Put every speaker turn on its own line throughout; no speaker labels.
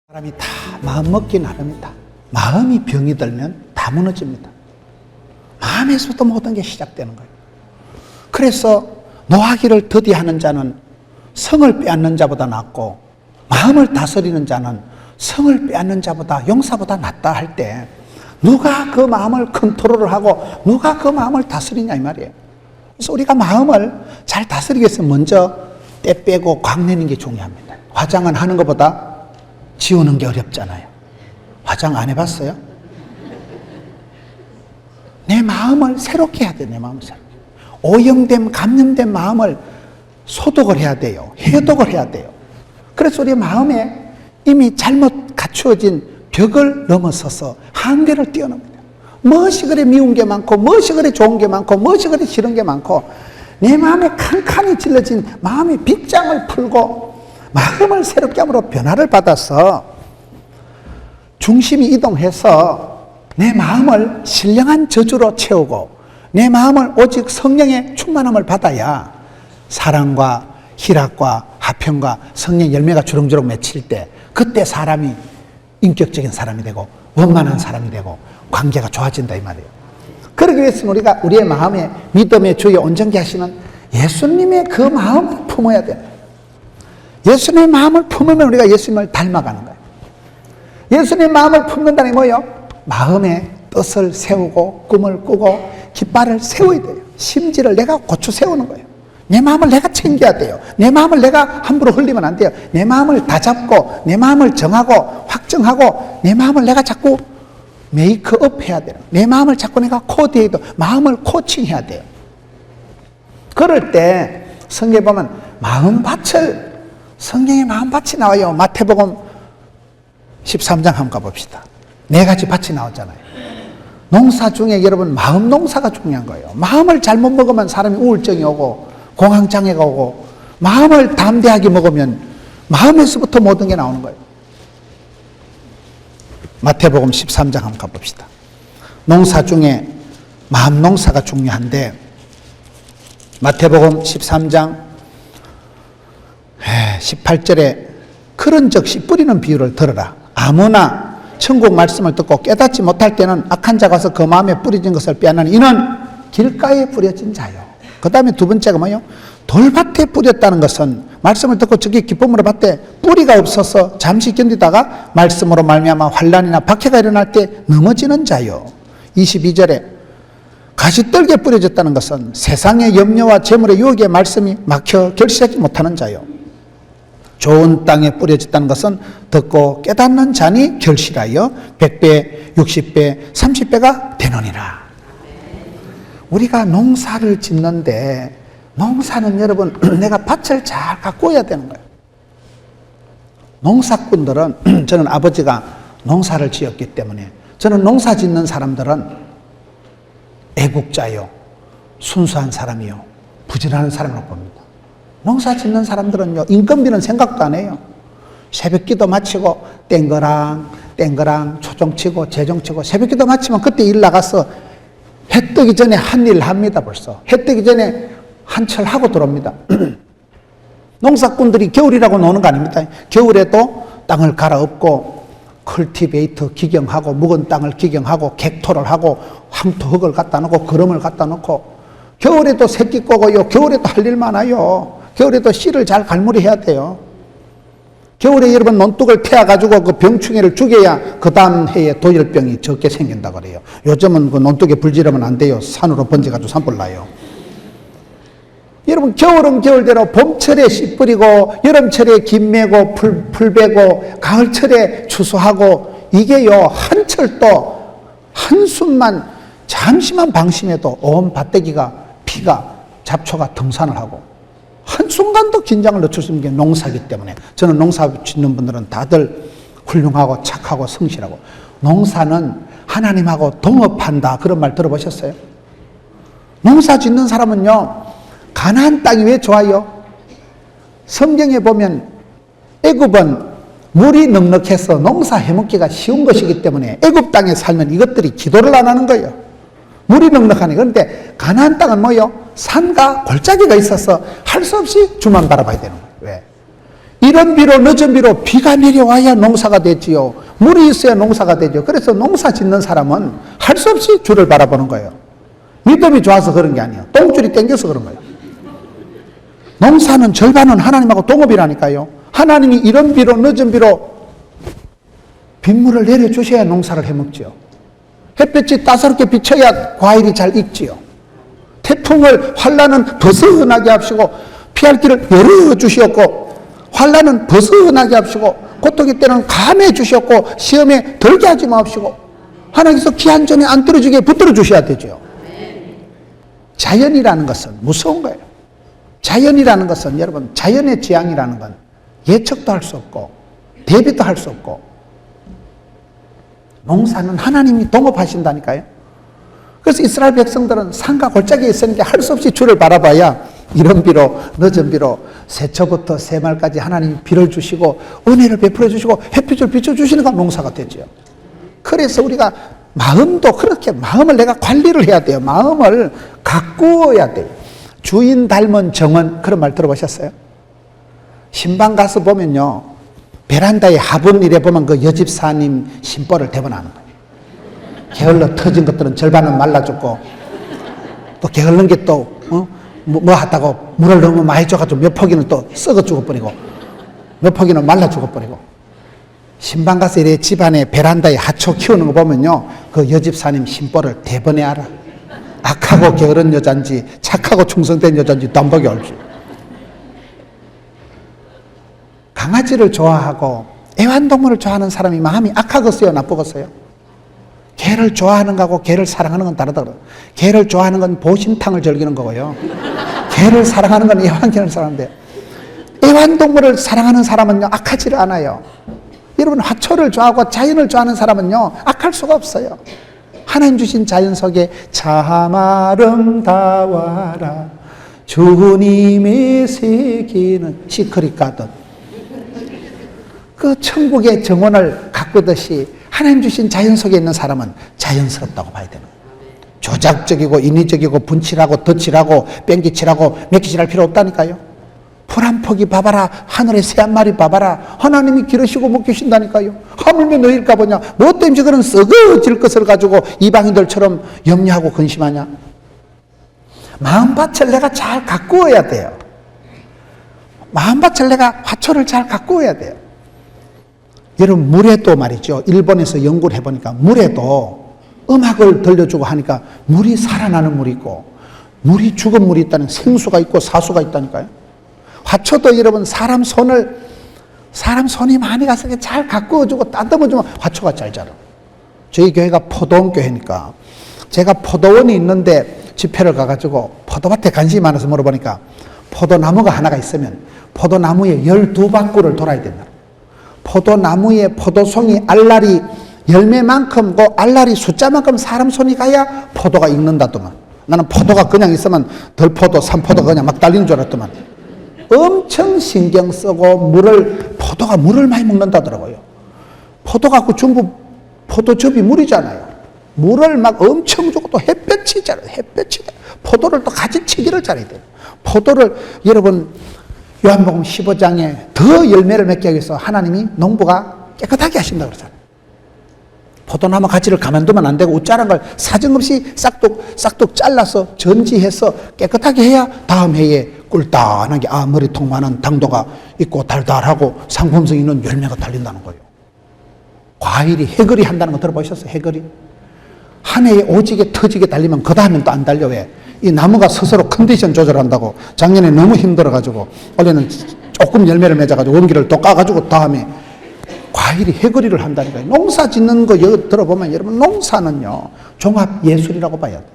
사람이 다 마음 먹기 나름이다. 마음이 병이 들면 다 무너집니다. 마음에서부터 모든 게 시작되는 거예요. 그래서 노하기를 더디하는 자는 성을 빼앗는 자보다 낫고, 마음을 다스리는 자는 성을 빼앗는 자보다, 용사보다 낫다 할 때 누가 그 마음을 컨트롤을 하고 누가 그 마음을 다스리냐 이 말이에요. 그래서 우리가 마음을 잘 다스리기 위해서 먼저 때 빼고 광내는 게 중요합니다. 화장은 하는 것보다 지우는 게 어렵잖아요. 화장 안 해봤어요? 내 마음을 새롭게 해야 돼요. 내 마음을 새롭게. 오염된 감염된 마음을 소독을 해야 돼요. 해독을 해야 돼요. 그래서 우리 마음에 이미 잘못 갖추어진 벽을 넘어서서 한계를 뛰어넘습니다. 무엇이 그래 미운 게 많고, 무엇이 그래 좋은 게 많고, 무엇이 그래 싫은 게 많고, 내 마음에 칸칸이 찔러진 마음의 빗장을 풀고 마음을 새롭게 함으로 변화를 받아서 중심이 이동해서 내 마음을 신령한 저주로 채우고 내 마음을 오직 성령의 충만함을 받아야 사랑과 희락과 화평과 성령 열매가 주렁주렁 맺힐 때, 그때 사람이 인격적인 사람이 되고 원만한 사람이 되고 관계가 좋아진다 이 말이에요. 그러기 위해서는 우리가 우리의 마음에 믿음의 주에 온전케 하시는 예수님의 그 마음을 품어야 돼요. 예수님의 마음을 품으면 우리가 예수님을 닮아가는 거예요. 예수님의 마음을 품는다는 게 뭐예요? 마음에 뜻을 세우고 꿈을 꾸고 깃발을 세워야 돼요. 심지를 내가 고쳐 세우는 거예요. 내 마음을 내가 챙겨야 돼요. 내 마음을 내가 함부로 흘리면 안 돼요. 내 마음을 다잡고 내 마음을 정하고 확정하고 내 마음을 내가 자꾸 메이크업 해야 돼요. 내 마음을 자꾸 내가 코디해도 마음을 코칭해야 돼요. 그럴 때 성경에 보면 마음밭을, 성경에 마음밭이 나와요. 마태복음 13장 한번 가봅시다. 4가지 밭이 나오잖아요. 농사 중에 여러분 마음 농사가 중요한 거예요. 마음을 잘못 먹으면 사람이 우울증이 오고 공황장애가 오고, 마음을 담대하게 먹으면 마음에서부터 모든 게 나오는 거예요. 마태복음 13장 한번 가봅시다. 농사 중에 마음 농사가 중요한데, 마태복음 13장 18절에 그런 적시 뿌리는 비유를 들어라. 아무나 천국 말씀을 듣고 깨닫지 못할 때는 악한 자가 와서 그 마음에 뿌려진 것을 빼앗는 이는 길가에 뿌려진 자요. 그 다음에 두 번째가 뭐예요? 돌밭에 뿌렸다는 것은 말씀을 듣고 저기 기쁨으로 받되 뿌리가 없어서 잠시 견디다가 말씀으로 말미암아 환난이나 박해가 일어날 때 넘어지는 자요. 22절에 가시떨기에 뿌려졌다는 것은 세상의 염려와 재물의 유혹에 말씀이 막혀 결실하지 못하는 자요. 좋은 땅에 뿌려졌다는 것은 듣고 깨닫는 자니 결실하여 100배, 60배, 30배가 되느니라. 우리가 농사를 짓는데, 농사는 여러분 내가 밭을 잘 가꾸어야 되는 거예요. 농사꾼들은, 저는 아버지가 농사를 지었기 때문에 저는 농사 짓는 사람들은 애국자요, 순수한 사람이요, 부지런한 사람으로 봅니다. 농사 짓는 사람들은요, 인건비는 생각도 안 해요. 새벽기도 마치고 땡그랑 초종치고 재종치고 새벽기도 마치면 그때 일 나가서 해 뜨기 전에 한 일 합니다. 벌써 해 뜨기 전에 한철 하고 들어옵니다. 농사꾼들이 겨울이라고 노는 거 아닙니다. 겨울에도 땅을 갈아엎고 컬티베이터 기경하고 묵은 땅을 기경하고 객토를 하고 황토 흙을 갖다 놓고 거름을 갖다 놓고, 겨울에도 새끼 꼬고요, 겨울에도 할 일 많아요. 겨울에도 씨를 잘 갈무리해야 돼요. 겨울에 여러분 논둑을 태워가지고 그 병충해를 죽여야 그 다음 해에 도열병이 적게 생긴다 그래요. 요즘은 그 논둑에 불 지르면 안 돼요. 산으로 번져가지고 산불 나요. 여러분 겨울은 겨울대로 봄철에 씨 뿌리고 여름철에 김 메고 풀 베고 가을철에 추수하고, 이게요 한철도 한순만 잠시만 방심해도 온 밭대기가 피가 잡초가 등산을 하고 한순간도 긴장을 늦출 수 있는 게 농사이기 때문에 저는 농사 짓는 분들은 다들 훌륭하고 착하고 성실하고, 농사는 하나님하고 동업한다 그런 말 들어보셨어요? 농사 짓는 사람은요, 가나안 땅이 왜 좋아요? 성경에 보면 애굽은 물이 넉넉해서 농사 해먹기가 쉬운 것이기 때문에 애굽 땅에 살면 이것들이 기도를 안 하는 거예요. 물이 넉넉하네. 그런데 가나안 땅은 뭐예요? 산과 골짜기가 있어서 할 수 없이 주만 바라봐야 되는 거예요. 왜? 이른 비로 늦은 비로 비가 내려와야 농사가 되지요. 물이 있어야 농사가 되죠. 그래서 농사 짓는 사람은 할 수 없이 주를 바라보는 거예요. 믿음이 좋아서 그런 게 아니에요. 똥줄이 땡겨서 그런 거예요. 농사는 절반은 하나님하고 동업이라니까요. 하나님이 이른 비로 늦은 비로 빗물을 내려주셔야 농사를 해먹지요. 햇볕이 따사롭게 비쳐야 과일이 잘 익지요. 태풍을 환란은 벗어나게 하시고 피할 길을 열어주시었고 환란은 벗어나게 하시고 고통의 때는 감해 주셨고 시험에 들게 하지 마옵시고 하나님께서 기한 전에 안 떨어지게 붙들어 주셔야 되죠. 자연이라는 것은 무서운 거예요. 자연이라는 것은 여러분 자연의 재앙이라는 건 예측도 할 수 없고 대비도 할 수 없고 농사는 하나님이 동업하신다니까요. 그래서 이스라엘 백성들은 산과 골짜기에 있으니까 할 수 없이 주를 바라봐야 이른 비로 늦은 비로 새초부터 새말까지 하나님이 비를 주시고 은혜를 베풀어 주시고 햇빛을 비춰주시니까 농사가 되죠. 그래서 우리가 마음도 그렇게 마음을 내가 관리를 해야 돼요. 마음을 가꾸어야 돼요. 주인 닮은 정은 그런 말 들어보셨어요? 신방 가서 보면요 베란다에 화분 이래 보면 그 여집사님 심벌을 대본하는 거예요. 게을러 터진 것들은 절반은 말라 죽고 또 게을른 게 또 뭐 하다고 물을 너무 많이 줘가지고 몇 포기는 또 썩어 죽어버리고 몇 포기는 말라 죽어버리고 신방 가서 이래 집안에 베란다에 하초 키우는 거 보면요 그 여집사님 심벌을 대번에 알아. 악하고 게으른 여잔지 착하고 충성된 여잔지 덤벅이 알지. 강아지를 좋아하고 애완동물을 좋아하는 사람이 마음이 악하겠어요 나쁘겠어요? 개를 좋아하는 거하고 개를 사랑하는 건 다르다. 개를 좋아하는 건 보신탕을 즐기는 거고요. 개를 사랑하는 건 애완견을 사랑하는데 애완동물을 사랑하는 사람은요 악하지를 않아요. 여러분 화초를 좋아하고 자연을 좋아하는 사람은요 악할 수가 없어요. 하나님 주신 자연 속에 참 아름다워라 주님의 세계는 시크릿 가든 그 천국의 정원을 가꾸듯이 하나님 주신 자연 속에 있는 사람은 자연스럽다고 봐야 되는 거예요. 조작적이고 인위적이고 분칠하고 덧칠하고 뺑기칠하고 맥기칠할 필요 없다니까요. 풀 한 포기 봐봐라. 하늘에 새 한 마리 봐봐라. 하나님이 기르시고 먹이신다니까요. 하물며 너희일까 보냐. 뭐 때문에 그런 썩어질 것을 가지고 이방인들처럼 염려하고 근심하냐. 마음밭을 내가 잘 가꾸어야 돼요. 마음밭을 내가 화초를 잘 가꾸어야 돼요. 여러분 물에도 말이죠. 일본에서 연구를 해보니까 물에도 음악을 들려주고 하니까 물이 살아나는 물이 있고 물이 죽은 물이 있다는 생수가 있고 사수가 있다니까요. 화초도 여러분 사람 손이 많이 가서 잘 가꾸어주고 따듬어주면 화초가 잘 자라. 저희 교회가 포도원 교회니까 제가 포도원이 있는데 집회를 가가지고 포도밭에 관심이 많아서 물어보니까 포도나무가 하나가 있으면 포도나무에 12바퀴를 돌아야 된다. 포도나무에 포도송이 알알이 열매만큼 그 알알이 숫자만큼 사람 손이 가야 포도가 익는다더만. 나는 포도가 그냥 있으면 덜포도 산포도 그냥 막 달리는 줄 알았더만. 엄청 신경 쓰고 포도가 물을 많이 먹는다더라고요. 포도가 그 전부 포도즙이 물이잖아요. 물을 막 엄청 주고 또 햇볕이 잘 햇볕이 포도를 또 가지치기를 잘해야 돼요. 포도를 여러분 요한복음 15장에 더 열매를 맺게 하기 위해서 하나님이 농부가 깨끗하게 하신다고 그러잖아요. 포도나무 가지를 가만두면 안 되고 우짜란 걸 사정없이 싹둑 잘라서 전지해서 깨끗하게 해야 다음 해에 꿀단하게 머리통만한 당도가 있고 달달하고 상품성 있는 열매가 달린다는 거예요. 과일이 해거리 한다는 거 들어보셨어요? 해거리. 한 해에 오지게 터지게 달리면 그 다음엔 또 안 달려. 왜? 이 나무가 스스로 컨디션 조절한다고. 작년에 너무 힘들어가지고 올해는 조금 열매를 맺어가지고 원기를 또 까가지고 다음에 과일이 해거리를 한다니까요. 농사 짓는 거 들어보면 여러분 농사는요 종합 예술이라고 봐야 돼요.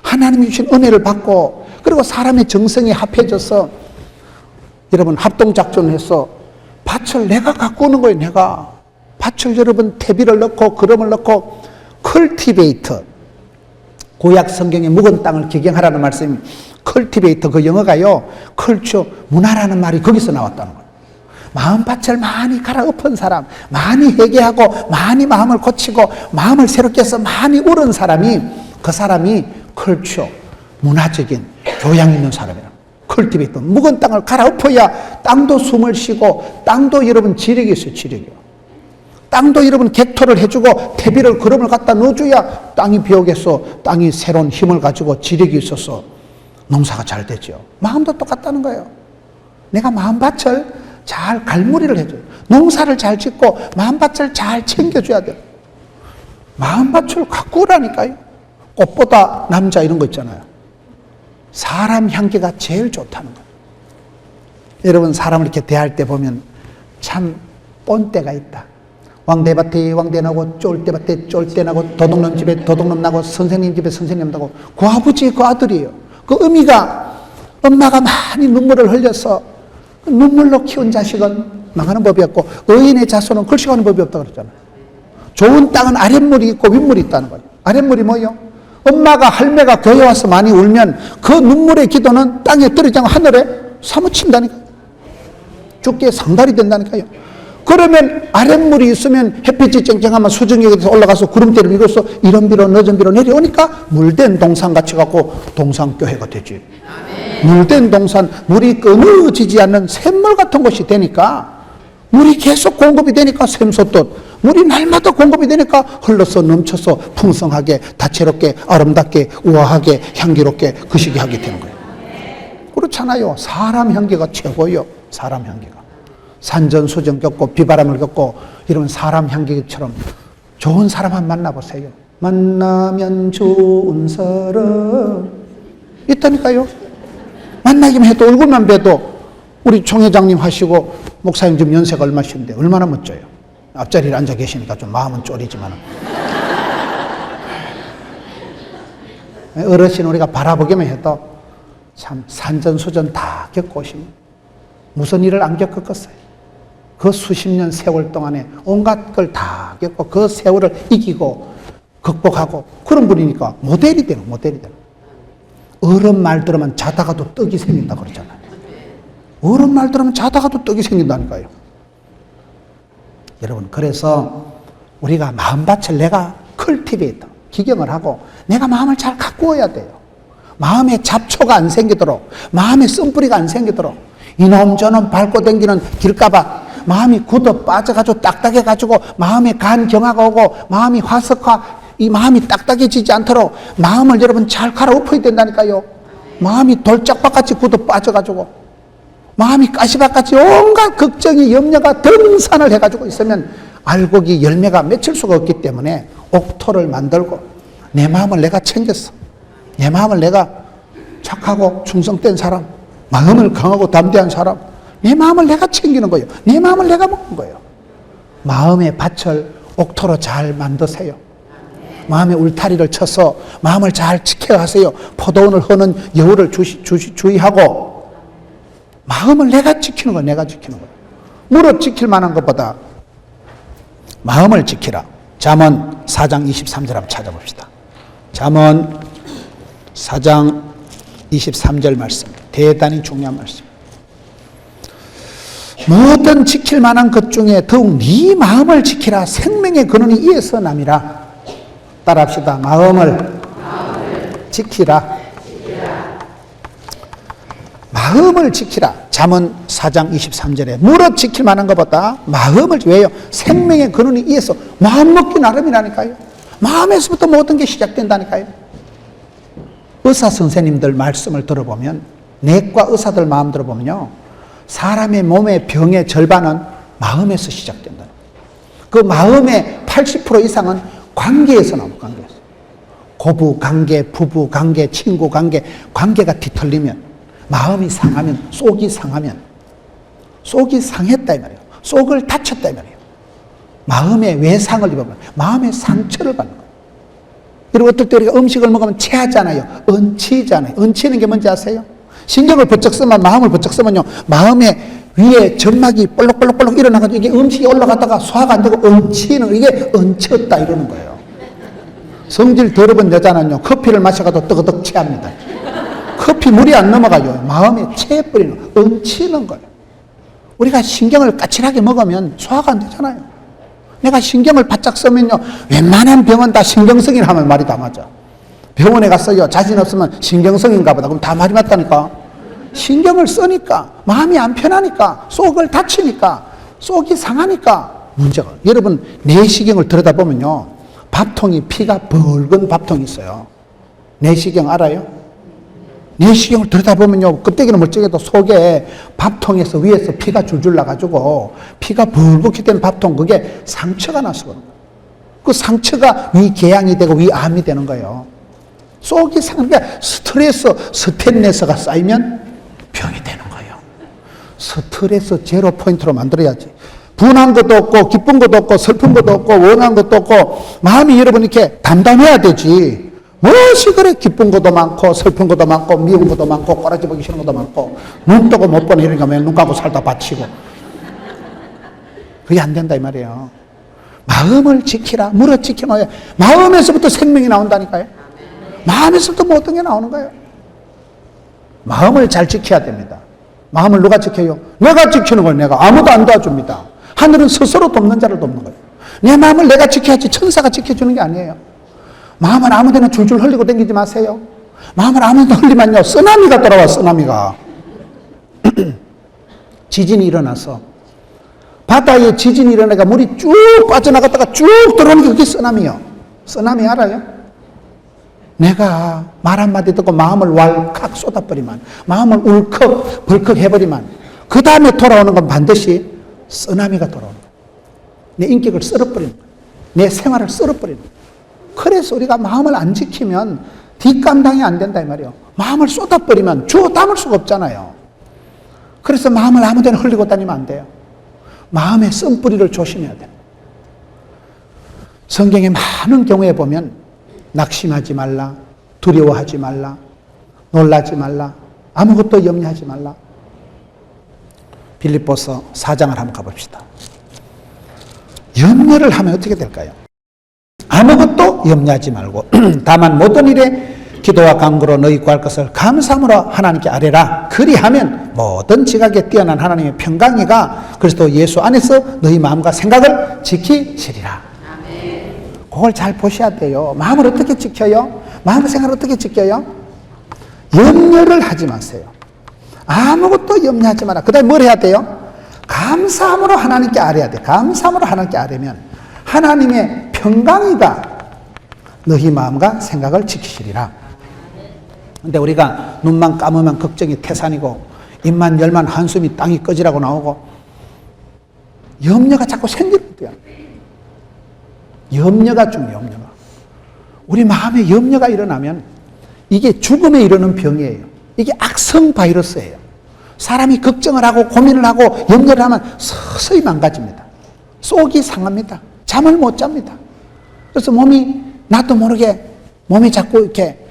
하나님이 주신 은혜를 받고 그리고 사람의 정성이 합해져서 여러분 합동작전을 해서 밭을 내가 가꾸는 거예요. 내가 밭을 여러분 퇴비를 넣고 그름을 넣고 컬티베이터 구약 성경의 묵은 땅을 기경하라는 말씀이 컬티베이터 그 영어가요 컬처 문화라는 말이 거기서 나왔다는 거예요. 마음밭을 많이 갈아엎은 사람, 많이 회개하고 많이 마음을 고치고 마음을 새롭게 해서 많이 울은 사람이 그 사람이 컬처 문화적인 교양 있는 사람이라. 컬티베이터. 묵은 땅을 갈아엎어야 땅도 숨을 쉬고, 땅도 여러분 지력이 있어요, 지력이요. 땅도 여러분 객토를 해주고 태비를 거름을 갖다 넣어줘야 땅이 비옥해서 땅이 새로운 힘을 가지고 지력이 있어서 농사가 잘 되죠. 마음도 똑같다는 거예요. 내가 마음밭을 잘 갈무리를 해줘요. 농사를 잘 짓고 마음밭을 잘 챙겨줘야 돼요. 마음밭을 가꾸라니까요. 꽃보다 남자 이런 거 있잖아요. 사람 향기가 제일 좋다는 거예요. 여러분 사람을 이렇게 대할 때 보면 참 뻔때가 있다. 왕대밭에 왕대 나고 쫄대밭에 쫄대 나고 도둑놈 집에 도둑놈 나고 선생님 집에 선생님 나고 그 아버지 그 아들이에요. 그 의미가 엄마가 많이 눈물을 흘려서 눈물로 키운 자식은 망하는 법이 없고 의인의 자손은 글씨가는 법이 없다고 그러잖아요. 좋은 땅은 아랫물이 있고 윗물이 있다는 거예요. 아랫물이 뭐예요? 엄마가 할매가 교회 와서 많이 울면 그 눈물의 기도는 땅에 떨어지지 않고 하늘에 사무친다니까요. 죽기에 상달이 된다니까요. 그러면 아랫물이 있으면 햇빛이 쨍쨍하면 수정역에서 올라가서 구름대를 이뤄서 이런 비로 늦은 비로 내려오니까 물된 동산같이 갖고 동산교회가 되지. 물된 동산, 물이 끊어지지 않는 샘물 같은 곳이 되니까 물이 계속 공급이 되니까 샘솟듯 물이 날마다 공급이 되니까 흘러서 넘쳐서 풍성하게 다채롭게 아름답게 우아하게 향기롭게 거시기 하게 되는 거예요. 그렇잖아요. 사람 향기가 최고예요. 사람 향기가. 산전수전 겪고 비바람을 겪고 이러면 사람 향기처럼 좋은 사람 한번 만나보세요. 만나면 좋은 사람 있다니까요. 만나기만 해도 얼굴만 봬도 우리 총회장님 하시고 목사님 좀 연세가 얼마신데 얼마나 멋져요. 앞자리에 앉아 계시니까 좀 마음은 쫄이지만 어르신 우리가 바라보기만 해도 참 산전수전 다 겪고 오시면 무슨 일을 안 겪었겠어요. 그 수십 년 세월 동안에 온갖 걸 다 겪고 그 세월을 이기고 극복하고 그런 분이니까 모델이 되는 모델이 되는. 어른 말 들으면 자다가도 떡이 생긴다 그러잖아요. 어른 말 들으면 자다가도 떡이 생긴다니까요. 여러분 그래서 우리가 마음밭을 내가 컬티베이터 기경을 하고 내가 마음을 잘 가꾸어야 돼요. 마음에 잡초가 안 생기도록 마음에 쓴뿌리가 안 생기도록 이놈 저놈 밟고 다니는 길가봐 마음이 굳어 빠져가지고 딱딱해가지고 마음에 간경화가 오고 마음이 화석화 이 마음이 딱딱해지지 않도록 마음을 여러분 잘 갈아엎어야 된다니까요. 마음이 돌짝밭같이 굳어 빠져가지고 마음이 가시밭같이 온갖 걱정이 염려가 등산을 해가지고 있으면 알곡이 열매가 맺힐 수가 없기 때문에 옥토를 만들고 내 마음을 내가 챙겼어. 내 마음을 내가 착하고 충성된 사람 마음을 강하고 담대한 사람 내 마음을 내가 챙기는 거예요. 내 마음을 내가 먹는 거예요. 마음의 밭을 옥토로 잘 만드세요. 마음의 울타리를 쳐서 마음을 잘 지켜야 하세요. 포도원을 허는 여우를 주의하고 마음을 내가 지키는 거예요. 내가 지키는 거예요. 무릇 지킬 만한 것보다 마음을 지키라. 잠언 4장 23절 한번 찾아봅시다. 잠언 4장 23절 말씀 대단히 중요한 말씀. 모든 지킬 만한 것 중에 더욱 네 마음을 지키라. 생명의 근원이 이에서 남이라. 따라합시다. 마음을 지키라. 마음을 지키라. 잠언 4장 23절에 무릇 지킬 만한 것보다 마음을 왜요? 생명의 근원이 이에서 마음 먹기 나름이라니까요. 마음에서부터 모든 게 시작된다니까요. 의사 선생님들 말씀을 들어보면 내과 의사들 마음 들어보면요. 사람의 몸의 병의 절반은 마음에서 시작된다. 그 마음의 80% 이상은 관계에서 나옵니다. 관계에서. 고부 관계, 부부 관계, 친구 관계, 관계가 뒤틀리면 마음이 상하면 속이 상하면 속이 상했다 이 말이에요. 속을 다쳤다 이 말이에요. 마음의 외상을 입어버려요. 마음의 상처를 받는 거예요. 그리고 어떨 때 우리가 음식을 먹으면 체하잖아요. 얹히잖아요. 얹히는 게 뭔지 아세요? 신경을 번쩍 쓰면 마음을 번쩍 쓰면요. 마음의 위에 점막이 볼록볼록볼록 일어나가지고 이게 음식이 올라갔다가 소화가 안 되고 얹히는 이게 얹혔다 이러는 거예요. 성질 더러운 여자는요. 커피를 마셔가도 뜨거득 체합니다. 커피 물이 안 넘어가요. 마음에 체해버리는 얹히는 거예요. 우리가 신경을 까칠하게 먹으면 소화가 안 되잖아요. 내가 신경을 바짝 쓰면요. 웬만한 병은 다 신경성이라 하면 말이 다 맞아. 병원에 갔어요. 자신 없으면 신경성인가 보다. 그럼 다 말이 맞다니까. 신경을 쓰니까, 마음이 안 편하니까, 속을 다치니까, 속이 상하니까 문제가. 여러분, 내시경을 들여다보면요, 밥통이 피가 붉은 밥통이 있어요. 내시경 알아요? 내시경을 들여다보면요, 껍데기는 멀쩡해도 속에 밥통에서 위에서 피가 줄줄 나가지고 피가 붉게 된 밥통, 그게 상처가 나서 그런 거예요. 그 상처가 위궤양이 되고 위암이 되는 거예요. 속이 상하니까 스트레스가 쌓이면 병이 되는 거예요. 스트레스 제로 포인트로 만들어야지. 분한 것도 없고 기쁜 것도 없고 슬픈 것도 없고 원한 것도 없고 마음이 여러분 이렇게 담담해야 되지. 무엇이 그래 기쁜 것도 많고 슬픈 것도 많고 미운 것도 많고 꼬라지 보기 싫은 것도 많고 눈 뜨고 못 보는 이러니까 눈 감고 살다 바치고 그게 안 된다 이 말이에요. 마음을 지키라. 물어 지켜놔야 마음에서부터 생명이 나온다니까요. 마음에서부터 모든 게 나오는 거예요. 마음을 잘 지켜야 됩니다. 마음을 누가 지켜요? 내가 지키는 거예요. 내가. 아무도 안 도와줍니다. 하늘은 스스로 돕는 자를 돕는 거예요. 내 마음을 내가 지켜야지 천사가 지켜주는 게 아니에요. 마음을 아무데나 줄줄 흘리고 다니지 마세요. 마음을 아무데나 흘리면요, 쓰나미가 돌아와. 쓰나미가. 지진이 일어나서 바다에 지진이 일어나니까 물이 쭉 빠져나갔다가 쭉 들어오는 게 그게 쓰나미요. 쓰나미 알아요? 내가 말 한마디 듣고 마음을 왈칵 쏟아버리면, 마음을 울컥 벌컥 해버리면 그 다음에 돌아오는 건 반드시 쓰나미가 돌아오는 거예요. 내 인격을 썰어버리는 거예요. 내 생활을 썰어버리는 거예요. 그래서 우리가 마음을 안 지키면 뒷감당이 안 된다 이 말이에요. 마음을 쏟아버리면 주워 담을 수가 없잖아요. 그래서 마음을 아무 데나 흘리고 다니면 안 돼요. 마음의 쓴뿌리를 조심해야 돼요. 성경에 많은 경우에 보면 낙심하지 말라, 두려워하지 말라, 놀라지 말라, 아무것도 염려하지 말라. 빌립보서 4장을 한번 가봅시다. 염려를 하면 어떻게 될까요? 아무것도 염려하지 말고 다만 모든 일에 기도와 간구로 너희 구할 것을 감사함으로 하나님께 아뢰라. 그리하면 모든 지각에 뛰어난 하나님의 평강이가 그리스도 예수 안에서 너희 마음과 생각을 지키시리라. 아멘. 그걸 잘 보셔야 돼요. 마음을 어떻게 지켜요? 마음의 생각을 어떻게 지켜요? 염려를 하지 마세요. 아무것도 염려하지 마라. 그 다음에 뭘 해야 돼요? 감사함으로 하나님께 아뢰야 돼. 감사함으로 하나님께 아뢰면 하나님의 평강이가 너희 마음과 생각을 지키시리라. 근데 우리가 눈만 감으면 걱정이 태산이고 입만 열면 한숨이 땅이 꺼지라고 나오고 염려가 자꾸 생기는 거야. 염려가 중요해요. 염려가. 우리 마음에 염려가 일어나면 이게 죽음에 이르는 병이에요. 이게 악성 바이러스예요. 사람이 걱정을 하고 고민을 하고 염려를 하면 서서히 망가집니다. 속이 상합니다. 잠을 못 잡니다. 그래서 몸이 나도 모르게 몸이 자꾸 이렇게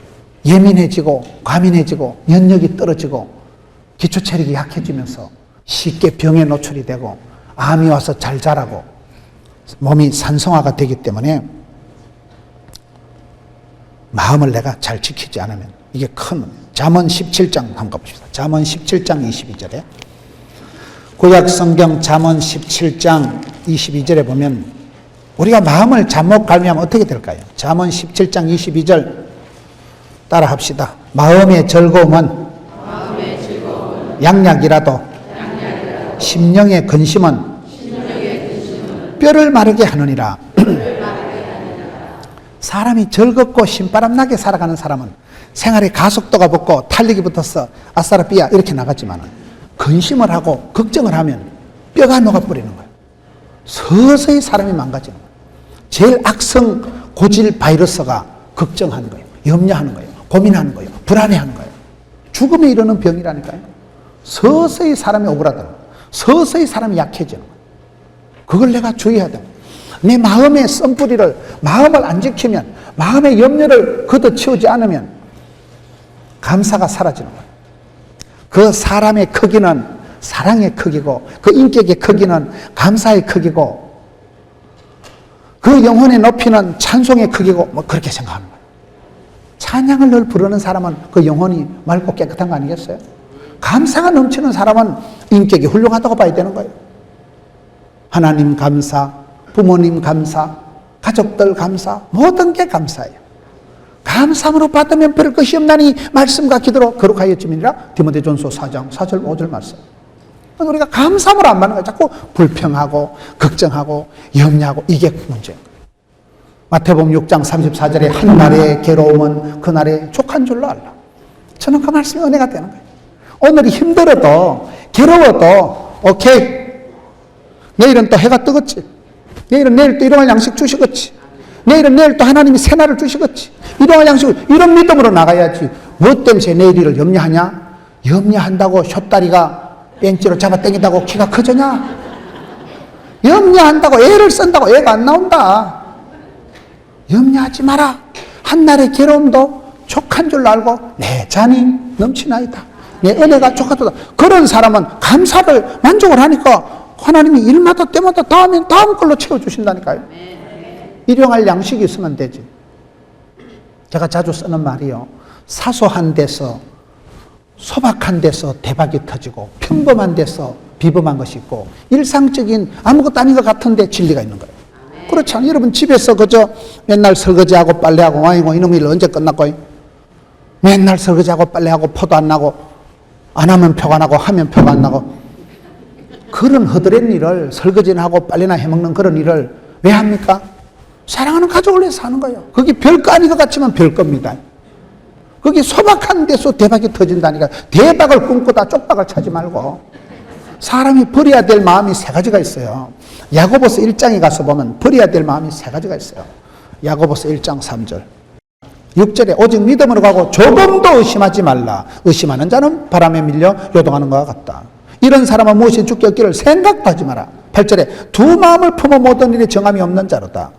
예민해지고 과민해지고 면역이 떨어지고 기초 체력이 약해지면서 쉽게 병에 노출이 되고 암이 와서 잘 자라고 몸이 산성화가 되기 때문에 마음을 내가 잘 지키지 않으면 이게 큰 잠언 17장 한번 가봅시다. 잠언 17장 22절에 구약 성경 잠언 17장 22절에 보면 우리가 마음을 잘못 갈미하면 어떻게 될까요? 잠언 17장 22절 따라 합시다. 마음의 즐거움은 양약이라도 심령의 근심은 뼈를 마르게 하느니라. 사람이 즐겁고 신바람나게 살아가는 사람은 생활에 가속도가 붙고 탄력이 붙어서 아싸라 삐야 이렇게 나갔지만 근심을 하고 걱정을 하면 뼈가 녹아버리는 거예요. 서서히 사람이 망가지는 거예요. 제일 악성 고질 바이러스가 걱정하는 거예요. 염려하는 거예요. 고민하는 거예요. 불안해하는 거예요. 죽음에 이르는 병이라니까요. 서서히 사람이 오그라드는 거예요. 서서히 사람이 약해지는 거예요. 그걸 내가 주의해야 돼요. 내 마음의 쓴뿌리를 마음을 안 지키면 마음의 염려를 걷어치우지 않으면 감사가 사라지는 거예요. 그 사람의 크기는 사랑의 크기고 그 인격의 크기는 감사의 크기고 그 영혼의 높이는 찬송의 크기고 뭐 그렇게 생각하는 거예요. 찬양을 늘 부르는 사람은 그 영혼이 맑고 깨끗한 거 아니겠어요? 감사가 넘치는 사람은 인격이 훌륭하다고 봐야 되는 거예요. 하나님 감사, 부모님 감사, 가족들 감사, 모든 게 감사예요. 감사함으로 받으면 별 것이 없나니 말씀과 기도로 거룩하였음이니라. 디모데전서 4장 4절 5절 말씀. 우리가 감사함으로 안 받는 거예요. 자꾸 불평하고 걱정하고 염려하고 이게 문제예요. 마태복음 6장 34절에 한 날의 괴로움은 그 날의 족한 줄로 알라. 저는 그 말씀이 은혜가 되는 거예요. 오늘이 힘들어도 괴로워도 오케이. 내일은 또 해가 뜨겠지. 내일은 내일 또 일용할 양식 주시겠지. 내일은 내일 또 하나님이 새날을 주시겠지. 일용할 양식을 이런 믿음으로 나가야지. 무엇 때문에 내일을 염려하냐? 염려한다고 숏다리가 벤치로 잡아당긴다고 키가 커지냐? 염려한다고 애를 쓴다고 애가 안 나온다. 염려하지 마라. 한날의 괴로움도 족한 줄 알고 내 잔이 넘치나이다. 내 은혜가 족하도다. 그런 사람은 감사를 만족을 하니까 하나님이 일마다 때마다 다음 걸로 채워주신다니까요. 일용할 양식이 있으면 되지. 제가 자주 쓰는 말이요. 사소한 데서 소박한 데서 대박이 터지고 평범한 데서 비범한 것이 있고 일상적인 아무것도 아닌 것 같은데 진리가 있는 거예요. 그렇지 않아요? 여러분 집에서 그저 맨날 설거지하고 빨래하고 와이고 이놈 일 언제 끝났고 맨날 설거지하고 빨래하고 포도 안 나고 안 하면 표가 나고 하면 표가 안 나고 그런 허드렛 일을 설거지나 하고 빨래나 해먹는 그런 일을 왜 합니까? 사랑하는 가족을 위해서 하는 거예요. 그게 별거 아닌 것 같지만 별겁니다. 그게 소박한 데서 대박이 터진다니까. 대박을 꿈꾸다 쪽박을 차지 말고. 사람이 버려야 될 마음이 세 가지가 있어요. 야고보서 1장에 가서 보면 버려야 될 마음이 세 가지가 있어요. 야고보서 1장 3절 6절에 오직 믿음으로 가고 조금도 의심하지 말라. 의심하는 자는 바람에 밀려 요동하는 것과 같다. 이런 사람은 무엇이 죽게 없기를 생각도 하지 마라. 8절에 두 마음을 품어 모든 일에 정함이 없는 자로다.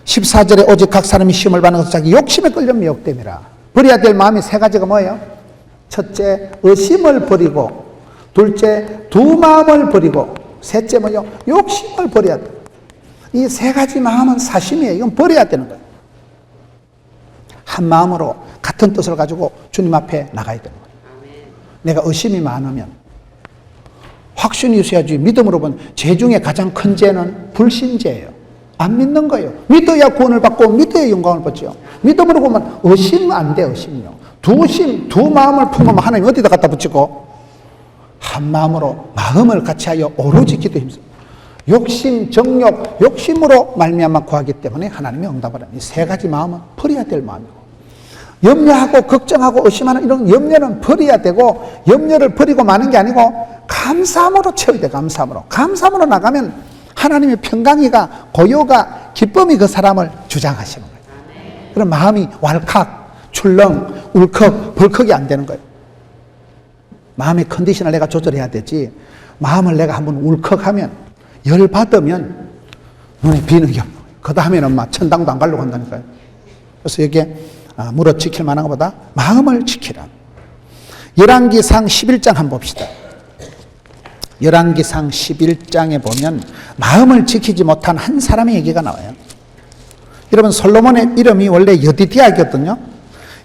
14절에 오직 각 사람이 시험을 받는 것은 자기 욕심에 끌려 미혹됨이라. 버려야 될 마음이 세 가지가 뭐예요? 첫째, 의심을 버리고, 둘째, 두 마음을 버리고, 셋째 뭐요? 욕심을 버려야 돼. 이 세 가지 마음은 사심이에요. 이건 버려야 되는 거예요. 한 마음으로 같은 뜻을 가지고 주님 앞에 나가야 되는 거예요. 내가 의심이 많으면 확신이 있어야지. 믿음으로 본 죄 중에 가장 큰 죄는 불신죄예요. 안 믿는 거예요. 믿어야 구원을 받고 믿어야 영광을 받죠. 믿음으로 보면 의심 안 돼. 의심요. 두 마음을 품으면 하나님 어디다 갖다 붙이고 한 마음으로 마음을 같이 하여 오로지 기도 힘써. 욕심, 정욕, 욕심으로 말미암아 구하기 때문에 하나님이 응답을 합니다. 이 세 가지 마음은 버려야 될 마음이고 염려하고 걱정하고 의심하는 이런 염려는 버려야 되고 염려를 버리고 마는 게 아니고 감사함으로 채워야 돼. 감사함으로 나가면 하나님의 평강이가 고요가 기쁨이 그 사람을 주장하시는 거예요. 그럼 마음이 왈칵, 출렁, 울컥, 벌컥이 안 되는 거예요. 마음의 컨디션을 내가 조절해야 되지. 마음을 내가 한번 울컥하면 열받으면 눈에 비는 게 없는 거예요. 그 다음에는 막 천당도 안 가려고 한다니까요. 그래서 여기에 무릇 지킬 만한 것보다 마음을 지키라. 열왕기상 11장 한번 봅시다. 열왕기상 11장에 보면 마음을 지키지 못한 한 사람의 얘기가 나와요. 여러분 솔로몬의 이름이 원래 여디디아거든요.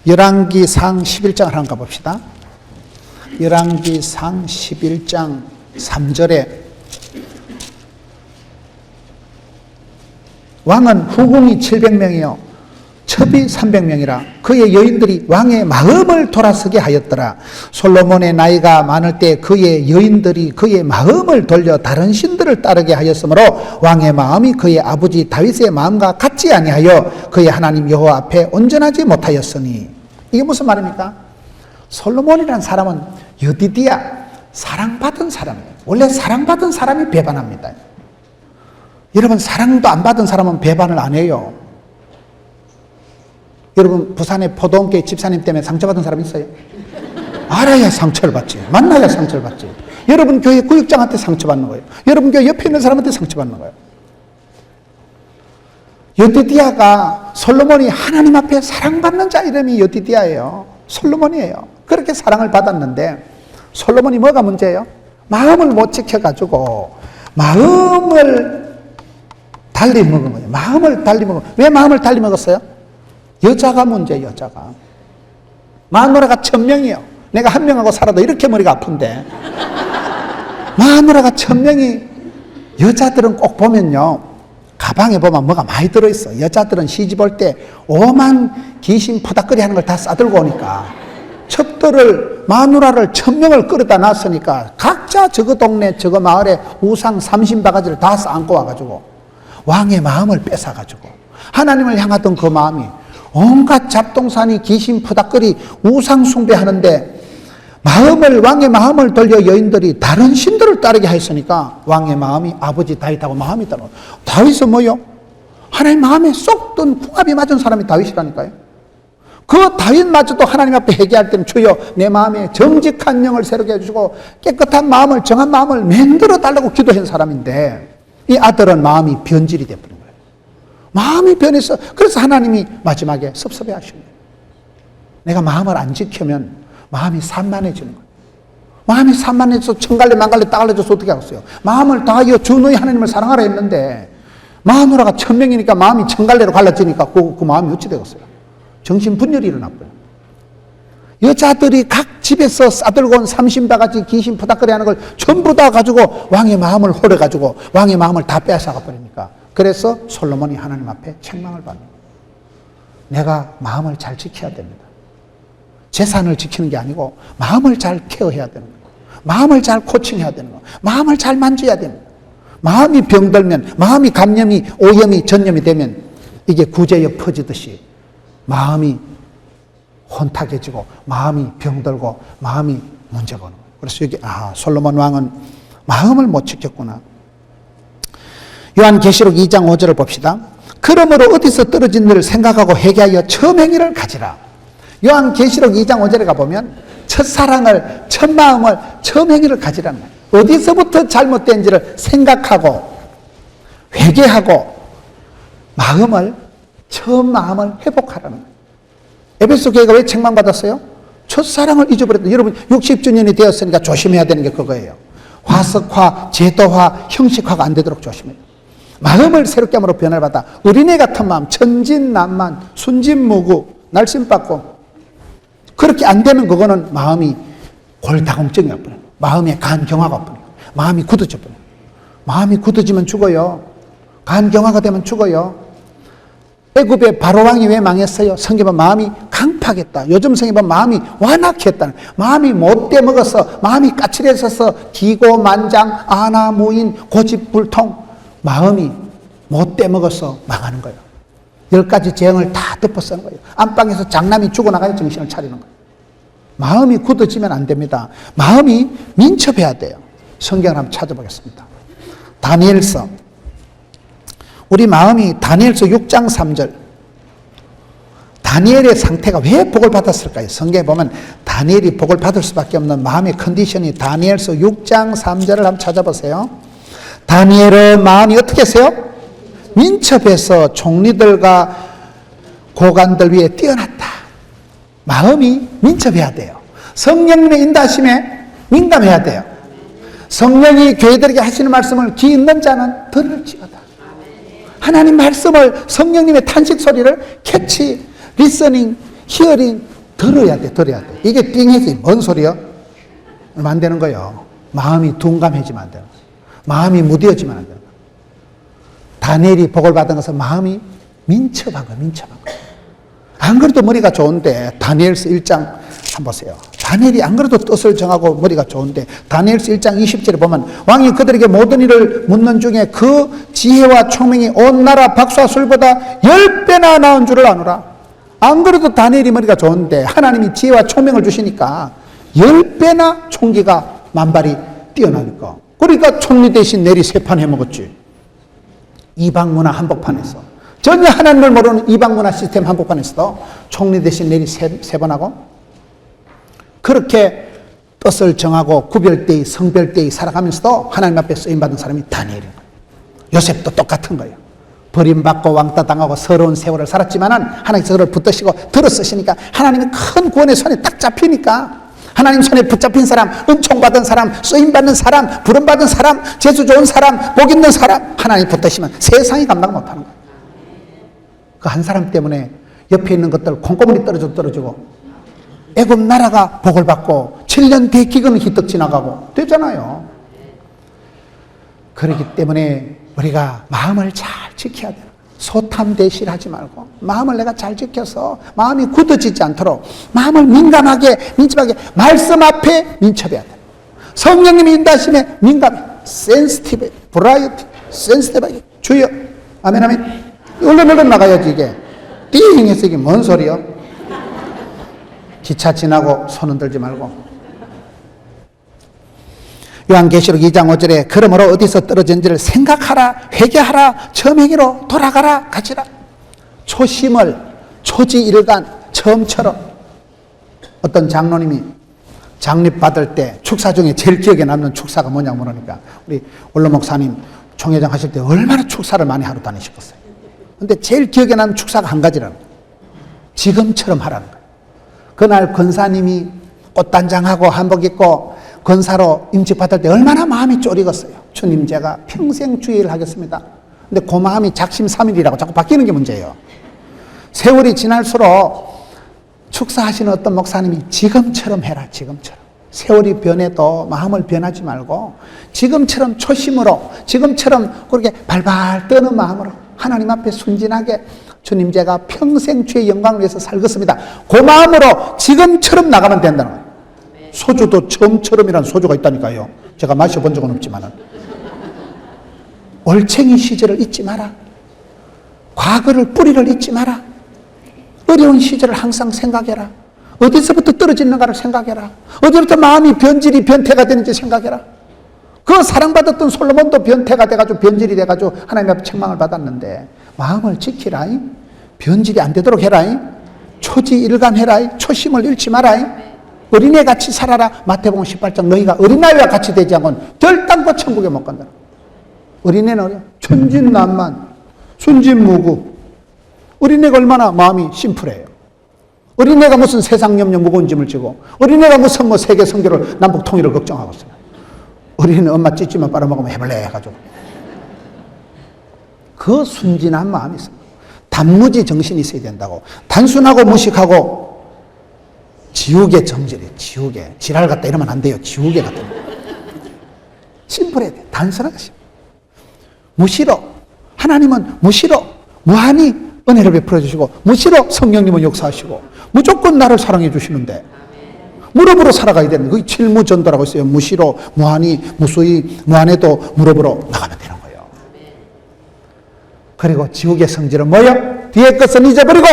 열왕기상 11장을 한번 가봅시다. 열왕기상 11장 3절에 왕은 후궁이 700명이요 첩이 300명이라 그의 여인들이 왕의 마음을 돌아서게 하였더라. 솔로몬의 나이가 많을 때 그의 여인들이 그의 마음을 돌려 다른 신들을 따르게 하였으므로 왕의 마음이 그의 아버지 다윗의 마음과 같지 아니하여 그의 하나님 여호와 앞에 온전하지 못하였으니. 이게 무슨 말입니까? 솔로몬이라는 사람은 여디디아, 사랑받은 사람이에요. 원래 사랑받은 사람이 배반합니다. 여러분 사랑도 안 받은 사람은 배반을 안 해요. 여러분 부산의 포도원교회 집사님 때문에 상처받은 사람 있어요? 알아야 상처를 받지. 만나야 상처를 받지. 여러분 교회 구역장한테 상처받는 거예요. 여러분 교회 옆에 있는 사람한테 상처받는 거예요. 여디디아가 솔로몬이 하나님 앞에 사랑받는 자 이름이 여디디아예요. 솔로몬이에요. 그렇게 사랑을 받았는데 솔로몬이 뭐가 문제예요? 마음을 못 지켜가지고 마음을 달리 먹은 거예요. 마음을 달리 먹은 거예요. 왜 마음을 달리 먹었어요? 여자가 문제예요. 여자가. 마누라가 1000명이요. 내가 한 명하고 살아도 이렇게 머리가 아픈데 마누라가 1000명이. 여자들은 꼭 보면요 가방에 보면 뭐가 많이 들어있어. 여자들은 시집 올 때 오만 귀신 푸닥거리 하는 걸 다 싸들고 오니까 첩들을 마누라를 1000명을 끌어다 놨으니까 각자 저거 동네 저거 마을에 우상 30바가지를 다 쌓고 와가지고 왕의 마음을 뺏어가지고 하나님을 향하던 그 마음이 온갖 잡동사니 귀신 푸닥거리 우상 숭배하는데 왕의 마음을 돌려 여인들이 다른 신들을 따르게 했으니까 왕의 마음이 아버지 다윗하고 마음이 따라. 다윗은 뭐요? 하나님 마음에 쏙 든 궁합이 맞은 사람이 다윗이라니까요. 그 다윗마저도 하나님 앞에 회개할 때는 주여 내 마음에 정직한 영을 새롭게 해주시고 깨끗한 마음을 정한 마음을 만들어 달라고 기도한 사람인데 이 아들은 마음이 변질이 되어버린 거예요. 마음이 변해서 그래서 하나님이 마지막에 섭섭해 하신 거예요. 내가 마음을 안 지키면 마음이 산만해지는 거예요. 마음이 산만해져서 천갈래 만갈래 따갈래져서 어떻게 하겠어요? 마음을 다하여 주 너희 하나님을 사랑하라 했는데 마누라가 1000명이니까 마음이 천갈래로 갈라지니까 그 마음이 어찌 되겠어요? 정신분열이 일어났고요. 여자들이 각 집에서 싸들고 온 30바가지 귀신 푸닥거리 하는 걸 전부 다 가지고 왕의 마음을 홀어가지고 왕의 마음을 다 빼앗아가 버리니까 그래서 솔로몬이 하나님 앞에 책망을 받는 거예요. 내가 마음을 잘 지켜야 됩니다. 재산을 지키는 게 아니고 마음을 잘 케어해야 되는 거예요. 마음을 잘 코칭해야 되는 거예요. 마음을 잘 만져야 됩니다. 마음이 병들면 마음이 감염이 오염이 전염이 되면 이게 구제역 퍼지듯이 마음이 혼탁해지고 마음이 병들고 마음이 문제가 오는 거예요. 그래서 여기 솔로몬 왕은 마음을 못 지켰구나. 요한계시록 2장 5절을 봅시다. 그러므로 어디서 떨어진 일을 생각하고 회개하여 처음 행위를 가지라. 요한계시록 2장 5절에 가보면 첫사랑을 첫마음을 처음 행위를 가지라는 거예요. 어디서부터 잘못된지를 생각하고 회개하고 처음 마음을 회복하라는 거예요. 에베소 교회가 왜 책망받았어요? 첫사랑을 잊어버렸다. 여러분 60주년이 되었으니까 조심해야 되는 게 그거예요. 화석화, 제도화, 형식화가 안 되도록 조심해요. 마음을 새롭게 함으로 변화를 받아 어린애 같은 마음, 천진난만, 순진무구, 날씬받고 그렇게 안 되면 그거는 마음이 골다공증이 와버려요. 마음에 간경화가 와버려요. 마음이 굳어져 버려요. 마음이 굳어지면 죽어요. 간경화가 되면 죽어요. 애굽의 바로왕이 왜 망했어요? 성경에 보면 마음이 강팍했다. 요즘 성경에 보면 마음이 완악했다. 마음이 못돼 먹어서 마음이 까칠해져서 기고만장, 아나무인, 고집불통 마음이 못돼 먹어서 망하는 거예요. 10가지 재앙을 다 덮어 쓰는 거예요. 안방에서 장남이 죽어나가야 정신을 차리는 거예요. 마음이 굳어지면 안 됩니다. 마음이 민첩해야 돼요. 성경을 한번 찾아보겠습니다. 다니엘서 우리 마음이 다니엘서 6장 3절 다니엘의 상태가 왜 복을 받았을까요? 성경에 보면 다니엘이 복을 받을 수밖에 없는 마음의 컨디션이 다니엘서 6장 3절을 한번 찾아보세요. 다니엘은 마음이 어떻게 했어요? 민첩해서 총리들과 고관들 위에 뛰어났다. 마음이 민첩해야 돼요. 성령님의 인도하심에 민감해야 돼요. 성령이 교회들에게 하시는 말씀을 귀 있는 자는 들을지어다. 하나님 말씀을 성령님의 탄식 소리를 캐치, 리서닝, 히어링 들어야 돼. 이게 띵해지. 뭔 소리야? 얼마 안 되는 거예요. 마음이 둔감해지면 안 되는 거예요. 마음이 무뎌지면 안 되는 거예요. 다니엘이 복을 받은 것은 마음이 민첩한 거예요. 안 그래도 머리가 좋은데 다니엘서 1장 한번 보세요. 다니엘이 안 그래도 뜻을 정하고 머리가 좋은데 다니엘서 1장 20절에 보면 왕이 그들에게 모든 일을 묻는 중에 그 지혜와 총명이 온 나라 박수와 술보다 10배나 나은 줄을 아노라. 안 그래도 다니엘이 머리가 좋은데 하나님이 지혜와 총명을 주시니까 10배나 총기가 만발이 뛰어나니까 그러니까 총리 대신 내리 3판 해먹었지. 이방문화 한복판에서 전혀 하나님을 모르는 이방문화 시스템 한복판에서도 총리 대신 내리 3번 하고 그렇게 뜻을 정하고 구별되이 성별되이 살아가면서도 하나님 앞에 쓰임받은 사람이 다니엘인 거예요. 요셉도 똑같은 거예요. 버림받고 왕따 당하고 서러운 세월을 살았지만은 하나님께서 그를 붙드시고 들어 쓰시니까 하나님이 큰 구원의 손에 딱 잡히니까 하나님 손에 붙잡힌 사람, 은총 받은 사람, 쓰임받는 사람, 부름받은 사람, 재수 좋은 사람, 복 있는 사람 하나님 붙드시면 세상이 감당 못하는 거예요. 그 한 사람 때문에 옆에 있는 것들 콩고물이 떨어지고 애굽 나라가 복을 받고 7년 뒤에 기근은 희떡 지나가고 되잖아요. 그렇기 때문에 우리가 마음을 잘 지켜야 돼요. 소탐대실하지 말고 마음을 내가 잘 지켜서 마음이 굳어지지 않도록 마음을 민감하게 민첩하게 말씀 앞에 민첩해야 돼요. 성령님이 인도하심에 민감해, 센시티브, 브라이어티, 센시티브하게 주여, 아멘 아멘. 얼른 나가야지. 이게 띵 해서 이게 뭔 소리요? 기차 지나고 손 흔들지 말고. 요한계시록 2장 5절에 그러므로 어디서 떨어진지를 생각하라, 회개하라, 처음 행위로 돌아가라, 가지라. 초심을 초지일간 처음처럼. 어떤 장로님이 장립 받을 때 축사 중에 제일 기억에 남는 축사가 뭐냐고 물으니까 우리 원로 목사님 총회장 하실 때 얼마나 축사를 많이 하러 다니셨겠어요. 근데 제일 기억에 남는 축사가 한 가지라는 거예요. 지금처럼 하라는 거예요. 그날 권사님이 꽃단장하고 한복 입고 권사로 임직받을 때 얼마나 마음이 쫄이겠어요. 주님, 제가 평생 주의를 하겠습니다. 근데 그 마음이 작심삼일이라고 자꾸 바뀌는 게 문제예요. 세월이 지날수록 축사하시는 어떤 목사님이 지금처럼 해라, 지금처럼. 세월이 변해도 마음을 변하지 말고 지금처럼 초심으로, 지금처럼 그렇게 발발 떠는 마음으로 하나님 앞에 순진하게 주님, 제가 평생 주의 영광을 위해서 살겠습니다. 그 마음으로 지금처럼 나가면 된다는 거예요. 소주도 처음처럼이라는 소주가 있다니까요. 제가 마셔본 적은 없지만 올챙이 시절을 잊지 마라. 과거를, 뿌리를 잊지 마라. 어려운 시절을 항상 생각해라. 어디서부터 떨어지는가를 생각해라. 어디부터 마음이 변질이 변태가 되는지 생각해라. 그 사랑받았던 솔로몬도 변태가 돼가지고 변질이 돼가지고 하나님 앞에 책망을 받았는데 마음을 지키라. 변질이 안 되도록 해라. 초지일간해라. 초심을 잃지 마라. 어린애같이 살아라. 마태복음 18장 너희가 어린아이와 같이 되지 않고는 결단코 천국에 못 간다. 어린애는 천진난만, 순진무구. 어린애가 얼마나 마음이 심플해요. 어린애가 무슨 세상 염려 무거운 짐을 지고, 어린애가 무슨 뭐 세계 선교를 남북 통일을 걱정하고 있어요. 어린애는 엄마 찌찌만 빨아먹으면 해볼래 해가지고. 그 순진한 마음이 있어요. 단무지 정신이 있어야 된다고. 단순하고 무식하고 지우개 정질이에요. 지우개. 지랄 같다 이러면 안 돼요. 지우개 같다. 심플해야 돼. 단순하게. 무시로. 하나님은 무시로 무한히 은혜를 베풀어 주시고 무시로 성령님은 역사하시고 무조건 나를 사랑해 주시는데 무릎으로 살아가야 되는 거예요. 칠무전도라고 있어요. 무시로 무한히 무수히 무한해도 무릎으로 나가면 되는 거예요. 그리고 지우개 성질은 뭐예요? 뒤에 것은 잊어버리고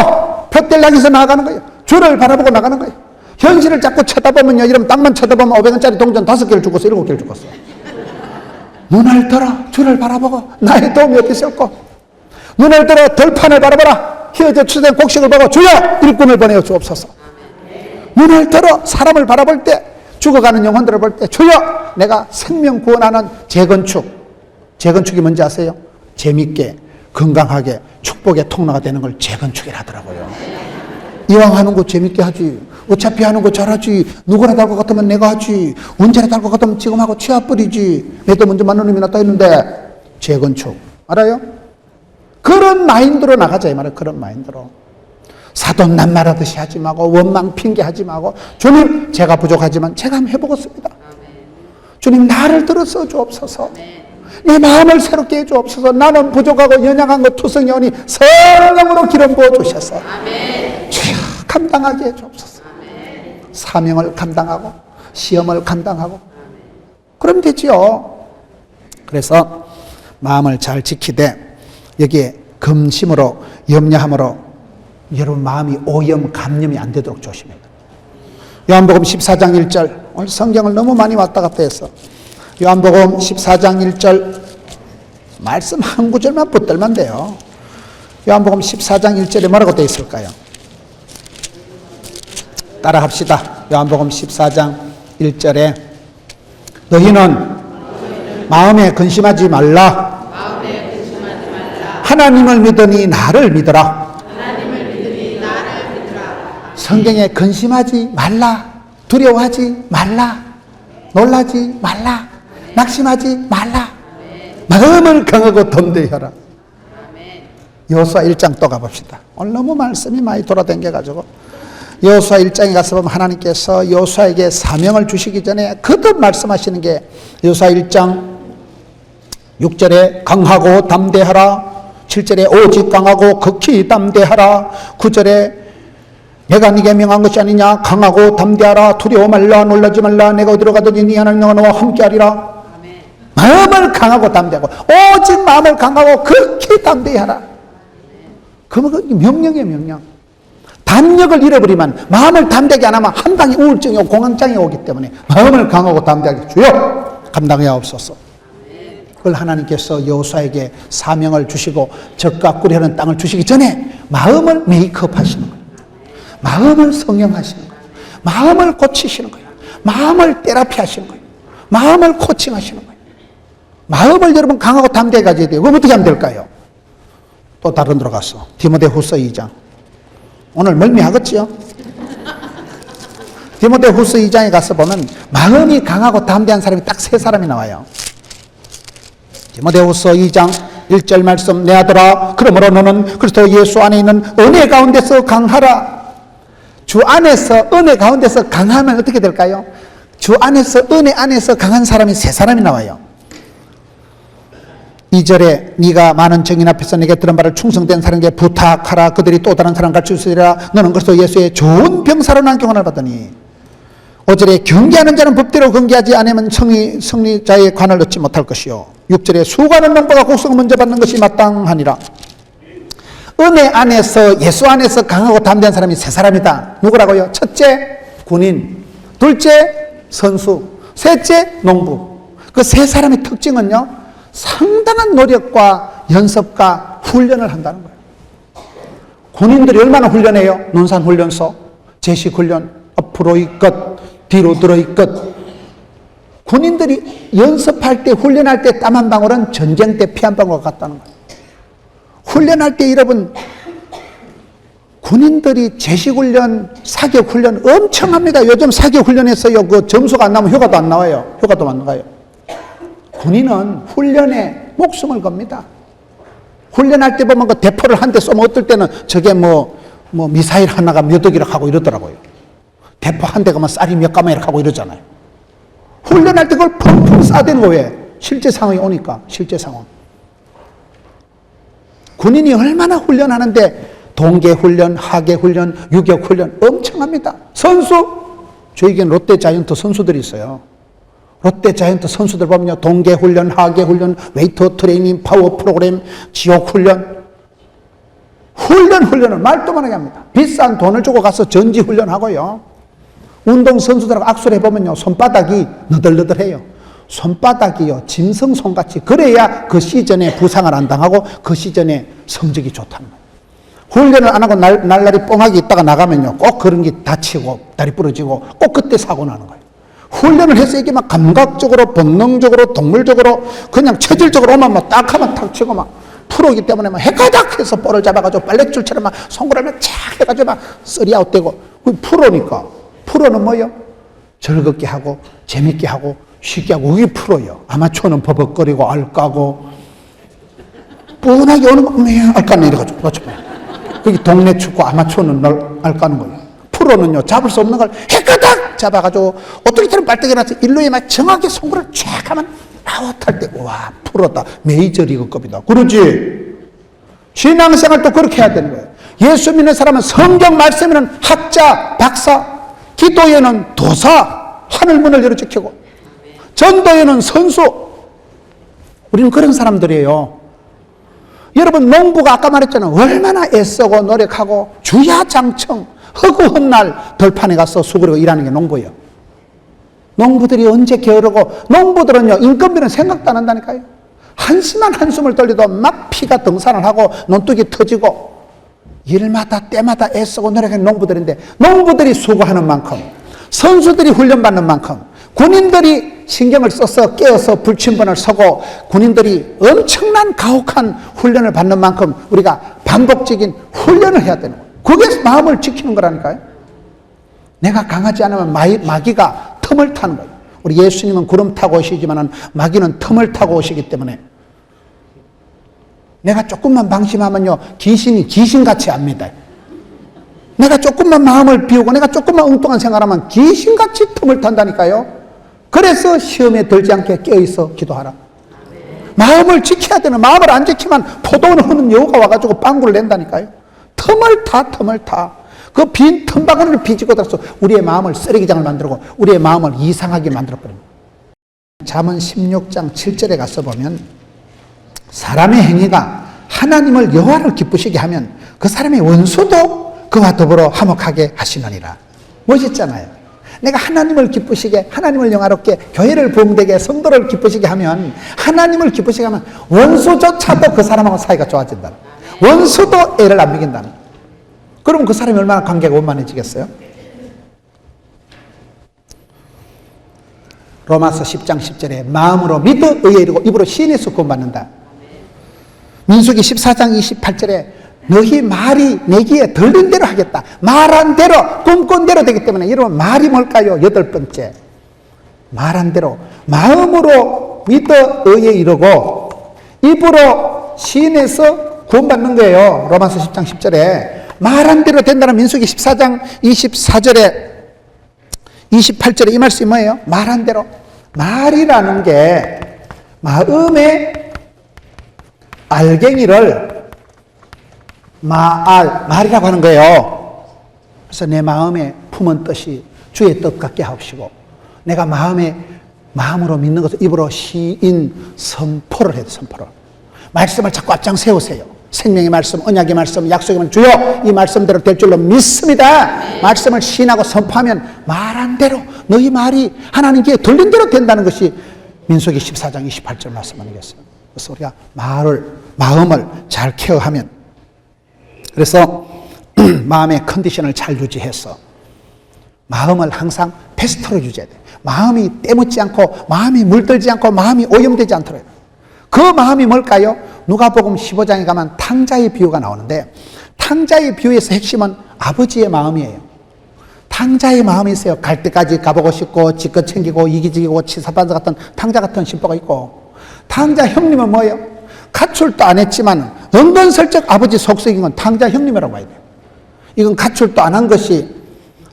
돛대를 향해서 나아가는 거예요. 주를 바라보고 나가는 거예요. 현실을 자꾸 쳐다보면요, 이러면 땅만 쳐다보면 500원짜리 동전 5개를 죽었어, 7개를 죽었어. 눈을 들어 주를 바라보고 나의 도움이 어디 있을까? 눈을 들어 들판을 바라보라. 휘어져 추된 곡식을 보고 주여 일꾼을 보내어 주옵소서. 눈을 들어 사람을 바라볼 때, 죽어가는 영혼들을 볼 때 주여 내가 생명 구원하는 재건축이 뭔지 아세요? 재밌게 건강하게 축복의 통로가 되는 걸 재건축이라 하더라고요. 이왕 하는 거 재밌게 하지. 어차피 하는 거 잘하지. 누구나 달 것 같으면 내가 하지. 언제나 달 것 같으면 지금 하고 취합버리지. 내도 먼저 만난 놈이 낫다 했는데. 재건축. 알아요? 그런 마인드로 나가자 이 말이에요. 그런 마인드로. 사돈 낱말하듯이 하지 말고 원망 핑계하지 말고 주님 제가 부족하지만 제가 한번 해보겠습니다. 주님 나를 들어서 주옵소서. 내 마음을 새롭게 해주옵소서. 나는 부족하고 연약한 것 투성이오니 성령으로 기름 부어주셔서 주여 감당하게 해주옵소서. 사명을 감당하고 시험을 감당하고 그러면 되지요. 그래서 마음을 잘 지키되 여기에 금심으로 염려함으로 여러분 마음이 오염 감염이 안 되도록 조심해야 돼요. 요한복음 14장 1절 오늘 성경을 너무 많이 왔다 갔다 해서 요한복음 14장 1절 말씀 한 구절만 붙들면 돼요. 요한복음 14장 1절에 뭐라고 되어 있을까요? 따라 합시다. 요한복음 14장 1절에 너희는 마음에 근심하지 말라. 하나님을 믿으니 나를 믿어라. 성경에 근심하지 말라. 두려워하지 말라. 놀라지 말라. 낙심하지 말라. 마음을 강하고 덤대하라. 여호수아 1장 또 가봅시다. 오늘 너무 말씀이 많이 돌아다녀가지고 여호수아 1장에 가서 보면 하나님께서 여호수아에게 사명을 주시기 전에 거듭 말씀하시는 게 여호수아 1장 6절에 강하고 담대하라. 7절에 오직 강하고 극히 담대하라. 9절에 내가 네게 명한 것이 아니냐. 강하고 담대하라. 두려워 말라. 놀라지 말라. 내가 어디로 가든지 네 하나님 너와 함께하리라. 마음을 강하고 담대하고, 오직 마음을 강하고 극히 담대하라. 그건 명령이에요, 명령. 담력을 잃어버리면, 마음을 담대하게 안 하면 한 방에 우울증이 오고 공황장애 오기 때문에 마음을 강하고 담대하게 주여 감당하옵소서. 그걸 하나님께서 여호수아에게 사명을 주시고 적과 꿀이라는 땅을 주시기 전에 마음을 메이크업 하시는 거예요. 마음을 성형하시는 거예요. 마음을 고치시는 거예요. 마음을 테라피 하시는 거예요. 마음을 코칭하시는 거예요. 마음을 여러분 강하고 담대하게 가져야 돼요. 그럼 어떻게 하면 될까요? 또 다른 데로 가서 디모데후서 2장. 오늘 멀미하겠지요? 디모데후서 2장에 가서 보면 마음이 강하고 담대한 사람이 딱 세 사람이 나와요. 디모데후서 2장 1절 말씀, 내 아들아 그러므로 너는 그리스도 예수 안에 있는 은혜 가운데서 강하라. 주 안에서 은혜 가운데서 강하면 어떻게 될까요? 주 안에서 은혜 안에서 강한 사람이 세 사람이 나와요. 2절에 네가 많은 증인 앞에서 네게 들은 바를 충성된 사람에게 부탁하라. 그들이 또 다른 사람 가르치시리라. 너는 그리스도 예수의 좋은 병사로 난 교훈을 받으니. 5절에 경계하는 자는 법대로 경계하지 않으면 승리자의 관을 얻지 못할 것이요. 6절에 수고하는 농부가 곡성을 먼저 받는 것이 마땅하니라. 은혜 안에서 예수 안에서 강하고 담대한 사람이 세 사람이다. 누구라고요? 첫째 군인, 둘째 선수, 셋째 농부. 그 세 사람의 특징은요, 상당한 노력과 연습과 훈련을 한다는 거예요. 군인들이 얼마나 훈련해요? 논산훈련소, 제식훈련, 앞으로 있것, 뒤로 들어 있것. 군인들이 연습할 때, 훈련할 때 땀 한 방울은 전쟁 때 피 한 방울 같다는 거예요. 훈련할 때 여러분, 군인들이 제식훈련, 사격훈련 엄청 합니다. 요즘 사격훈련에서요, 그 점수가 안 나오면 휴가도 안 나와요. 휴가도 안 나가요. 군인은 훈련에 목숨을 겁니다. 훈련할 때 보면 그 대포를 한 대 쏘면 어떨 때는 저게 뭐 미사일 하나가 몇 억이라고 하고 이러더라고요. 대포 한 대가 쌀이 몇 가마 이렇게 하고 이러잖아요. 훈련할 때 그걸 펑펑 쏴대는 거예요. 실제 상황이 오니까, 실제 상황. 군인이 얼마나 훈련하는데 동계훈련, 하계훈련, 유격훈련 엄청 합니다. 선수, 저에게는 롯데 자이언트 선수들이 있어요. 롯데 자이언트 선수들 보면요, 동계훈련, 하계훈련, 웨이터 트레이닝, 파워 프로그램, 지옥훈련, 훈련을 말도 못하게 합니다. 비싼 돈을 주고 가서 전지훈련하고요. 운동선수들하고 악수를 해보면요, 손바닥이 너덜너덜해요. 손바닥이요, 짐승손같이. 그래야 그 시즌에 부상을 안 당하고 그 시즌에 성적이 좋다는 거예요. 훈련을 안 하고 날라리 뻥하게 있다가 나가면요, 꼭 그런 게 다치고 다리 부러지고 꼭 그때 사고 나는 거예요. 훈련을 해서 이게 막 감각적으로, 본능적으로, 동물적으로, 그냥 체질적으로 오면 막 딱 하면 탁 치고 막 프로이기 때문에 막 해가닥 해서 볼을 잡아가지고 빨랫줄처럼 막 손가락을 착 해가지고 막 쓰리아웃 되고. 프로니까. 프로는 뭐예요? 즐겁게 하고, 재밌게 하고, 쉽게 하고, 그게 프로예요. 아마추어는 버벅거리고, 알까고, 뻔하게 오는 거, 알까네, 이래가지고. 맞죠? 그게 동네 축구 아마추어는 널 알까는 거예요. 프로는요, 잡을 수 없는 걸 해가닥 잡아가지고, 어떻게 들은 빨대가 나서 일루에 막 정확히 손가락을 쫙 하면 아웃할 때, 와, 프로다. 메이저리그급이다. 그러지? 신앙생활도 그렇게 해야 되는 거예요. 예수 믿는 사람은 성경 말씀에는 학자, 박사, 기도에는 도사, 하늘문을 열어지키고, 전도에는 선수. 우리는 그런 사람들이에요. 여러분, 농부가 아까 말했잖아요. 얼마나 애쓰고 노력하고 주야장청, 허구한 날 덜판에 가서 수고로 일하는 게 농부예요. 농부들이 언제 게으르고, 농부들은요, 인건비는 생각도 안 한다니까요. 한심한 한숨을 돌려도 막 피가 등산을 하고 논둑이 터지고, 일마다 때마다 애쓰고 노력하는 농부들인데, 농부들이 수고하는 만큼, 선수들이 훈련받는 만큼, 군인들이 신경을 써서 깨어서 불침번을 서고, 군인들이 엄청난 가혹한 훈련을 받는 만큼 우리가 반복적인 훈련을 해야 되는 거예요. 그게 마음을 지키는 거라니까요. 내가 강하지 않으면 마귀가 틈을 타는 거예요. 우리 예수님은 구름 타고 오시지만 마귀는 틈을 타고 오시기 때문에, 내가 조금만 방심하면요, 귀신이 귀신같이 압니다. 내가 조금만 마음을 비우고 내가 조금만 엉뚱한 생각하면 귀신같이 틈을 탄다니까요. 그래서 시험에 들지 않게 깨어있어 기도하라. 마음을 지켜야 되는, 마음을 안 지키면 포도원을 흐는 여우가 와가지고 방구를 낸다니까요. 틈을 타. 그 빈 틈바구니를 비집고 들어서 우리의 마음을 쓰레기장을 만들고 우리의 마음을 이상하게 만들어버립니다. 잠언 16장 7절에 가서 보면 사람의 행위가 하나님을 여호와를 기쁘시게 하면 그 사람의 원수도 그와 더불어 화목하게 하시느니라. 멋있잖아요. 내가 하나님을 기쁘시게, 하나님을 영화롭게, 교회를 부흥되게, 성도를 기쁘시게 하면, 하나님을 기쁘시게 하면 원수조차도 그 사람하고 사이가 좋아진다. 원수도 애를 안 먹인다. 그러면 그 사람이 얼마나 관계가 원만해지겠어요? 로마서 10장 10절에 마음으로 믿어 의에 이르고 입으로 시인해서 구원받는다. 민수기 14장 28절에 너희 말이 내 귀에 들린 대로 하겠다. 말한 대로, 꿈꾼 대로 되기 때문에. 여러분, 말이 뭘까요? 8번째. 말한 대로. 마음으로 믿어 의에 이르고 입으로 시인해서 구원받는 거예요. 로마서 10장 10절에. 말한 대로 된다는 민수기 14장 24절에 28절에 이 말씀이 뭐예요? 말한 대로. 말이라는 게 마음의 알갱이를 말이라고 하는 거예요. 그래서 내 마음에 품은 뜻이 주의 뜻 같게 하옵시고, 내가 마음으로 믿는 것을 입으로 시인 선포를 해요. 선포를. 말씀을 자꾸 앞장 세우세요. 생명의 말씀, 언약의 말씀, 약속의 말씀, 주여 이 말씀대로 될 줄로 믿습니다. 말씀을 시인하고 선포하면 말한 대로 너희 말이 하나님께 들린 대로 된다는 것이 민수기 14장 28절 말씀 아니겠어요? 그래서 우리가 마음을 잘 케어하면, 그래서 마음의 컨디션을 잘 유지해서 마음을 항상 베스트로 유지해야 돼요. 마음이 때묻지 않고, 마음이 물들지 않고, 마음이 오염되지 않도록. 그 마음이 뭘까요? 누가복음 15장에 가면 탕자의 비유가 나오는데, 탕자의 비유에서 핵심은 아버지의 마음이에요. 탕자의 마음이 있어요. 갈 때까지 가보고 싶고, 지껏 챙기고, 이기적이고, 치사반사 같은 탕자 같은 심보가 있고, 탕자 형님은 뭐예요? 가출도 안 했지만 은근슬쩍 아버지 속썩인 건 탕자 형님이라고 봐야 돼요. 이건 가출도 안 한 것이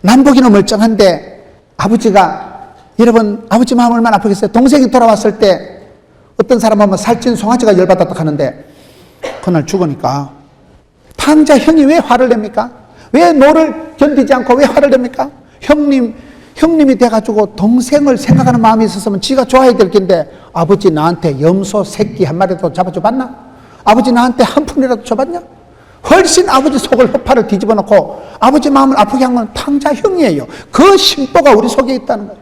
남보기는 멀쩡한데, 아버지가, 여러분 아버지 마음 얼마나 아프겠어요? 동생이 돌아왔을 때 어떤 사람 하면 살찐 송아지가 열받았다 하는데 그날 죽으니까 탕자 형이 왜 화를 냅니까? 왜 노를 견디지 않고 왜 화를 냅니까? 형님이 돼가지고 동생을 생각하는 마음이 있었으면 지가 좋아야 될 텐데, 아버지 나한테 염소 새끼 한 마리라도 잡아줘봤나? 아버지 나한테 한 푼이라도 줘봤냐? 훨씬 아버지 속을 허파를 뒤집어 놓고 아버지 마음을 아프게 한 건 탕자 형이에요. 그 심보가 우리 속에 있다는 거예요.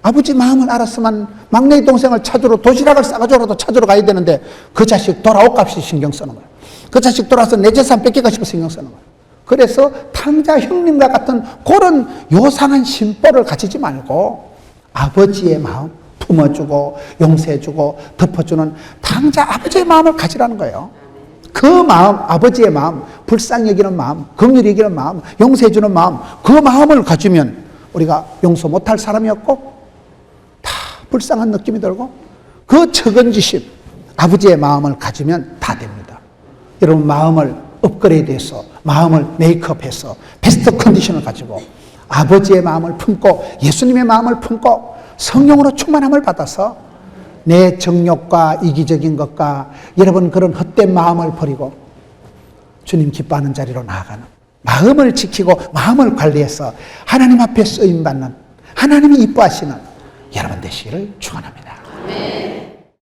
아버지 마음을 알았으면 막내 동생을 찾으러 도시락을 싸가지고라도 찾으러 가야 되는데 그 자식 돌아올 값이 신경 쓰는 거예요. 그 자식 돌아와서 내 재산 뺏기가 싶어 신경 쓰는 거예요. 그래서 탕자 형님과 같은 그런 요상한 심보를 가지지 말고 아버지의 마음 품어주고 용서해주고 덮어주는 탕자 아버지의 마음을 가지라는 거예요. 그 마음, 아버지의 마음, 불쌍히 여기는 마음, 긍휼히 여기는 마음, 용서해주는 마음, 그 마음을 가지면 우리가 용서 못할 사람이 없고 다 불쌍한 느낌이 들고, 그 측은지심, 아버지의 마음을 가지면 다 됩니다. 여러분 마음을 업그레이드해서, 마음을 메이크업해서 베스트 컨디션을 가지고 아버지의 마음을 품고 예수님의 마음을 품고 성령으로 충만함을 받아서 내 정욕과 이기적인 것과 여러분 그런 헛된 마음을 버리고 주님 기뻐하는 자리로 나아가는, 마음을 지키고 마음을 관리해서 하나님 앞에 쓰임받는, 하나님이 이뻐하시는 여러분 되시기를 축원합니다.